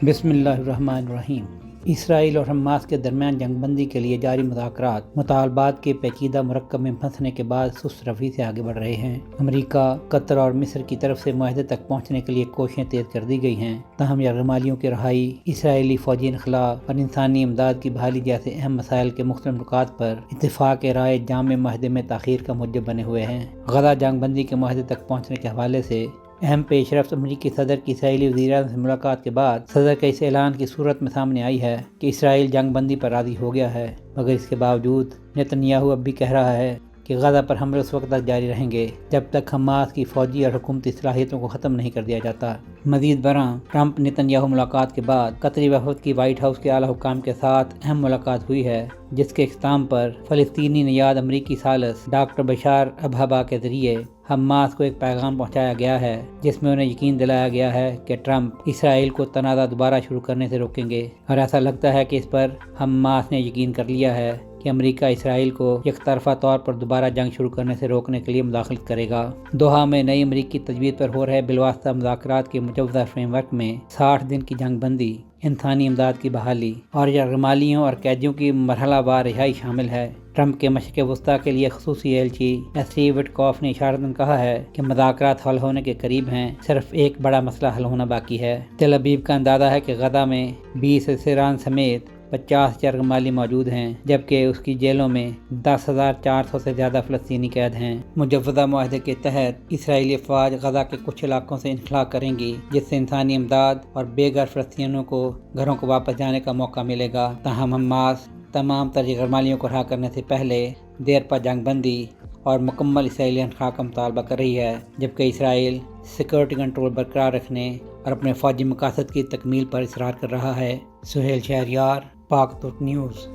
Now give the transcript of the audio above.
بسم اللہ الرحمن الرحیم۔ اسرائیل اور حماس کے درمیان جنگ بندی کے لیے جاری مذاکرات مطالبات کے پیچیدہ مرکب میں پھنسنے کے بعد سست روی سے آگے بڑھ رہے ہیں۔ امریکہ، قطر اور مصر کی طرف سے معاہدے تک پہنچنے کے لیے کوششیں تیز کر دی گئی ہیں، تاہم یرغمالیوں کی رہائی، اسرائیلی فوجی انخلا اور انسانی امداد کی بحالی جیسے اہم مسائل کے مختلف نکات پر اتفاق رائے جامع معاہدے میں تاخیر کا موجب بنے ہوئے ہیں۔ غزہ جنگ بندی کے معاہدے تک پہنچنے کے حوالے سے اہم پیش رفت امریکی صدر کی اسرائیلی وزیر اعظم سے ملاقات کے بعد صدر کے اس اعلان کی صورت میں سامنے آئی ہے کہ اسرائیل جنگ بندی پر راضی ہو گیا ہے، مگر اس کے باوجود نتنیاہو اب بھی کہہ رہا ہے کہ غزہ پر حملے اس وقت تک جاری رہیں گے جب تک حماس کی فوجی اور حکومتی صلاحیتوں کو ختم نہیں کر دیا جاتا۔ مزید برآں، ٹرمپ نتنیاہو ملاقات کے بعد قطری وفد کی وائٹ ہاؤس کے اعلیٰ حکام کے ساتھ اہم ملاقات ہوئی ہے، جس کے اختتام پر فلسطینی نژاد امریکی ثالث ڈاکٹر بشار ابہبا کے ذریعے حماس کو ایک پیغام پہنچایا گیا ہے، جس میں انہیں یقین دلایا گیا ہے کہ ٹرمپ اسرائیل کو تنازع دوبارہ شروع کرنے سے روکیں گے، اور ایسا لگتا ہے کہ اس پر حماس نے یقین کر لیا ہے کہ امریکہ اسرائیل کو یک طرفہ طور پر دوبارہ جنگ شروع کرنے سے روکنے کے لیے مداخلت کرے گا۔ دوحہ میں نئی امریکی تجویز پر ہو رہے بالواسطہ مذاکرات کے مجوزہ فریم ورک میں 60 دن کی جنگ بندی، انسانی امداد کی بحالی اور یرغمالیوں اور قیدیوں کی مرحلہ وار رہائی شامل ہے۔ ٹرمپ کے مشرق وسطیٰ کے لیے خصوصی ایلچی اسٹیو وٹکوف نے اشارتاً کہا ہے کہ مذاکرات حل ہونے کے قریب ہیں، صرف ایک بڑا مسئلہ حل ہونا باقی ہے۔ تل ابیب کا اندازہ ہے کہ غزہ میں 20 اسیران سمیت 50 یرغمالی موجود ہیں، جبکہ اس کی جیلوں میں 10,400 سے زیادہ فلسطینی قید ہیں۔ مجوزہ معاہدے کے تحت اسرائیلی افواج غزہ کے کچھ علاقوں سے انخلا کریں گی، جس سے انسانی امداد اور بے گھر فلسطینیوں کو گھروں کو واپس جانے کا موقع ملے گا۔ تاہم حماس تمام تر یرغمالیوں کو رہا کرنے سے پہلے دیر پا جنگ بندی اور مکمل اسرائیلی انخلا کا مطالبہ کر رہی ہے، جبکہ اسرائیل سیکورٹی کنٹرول برقرار رکھنے اور اپنے فوجی مقاصد کی تکمیل پر اصرار کر رہا ہے۔ سہیل شہریار، پاک ترک نیوز۔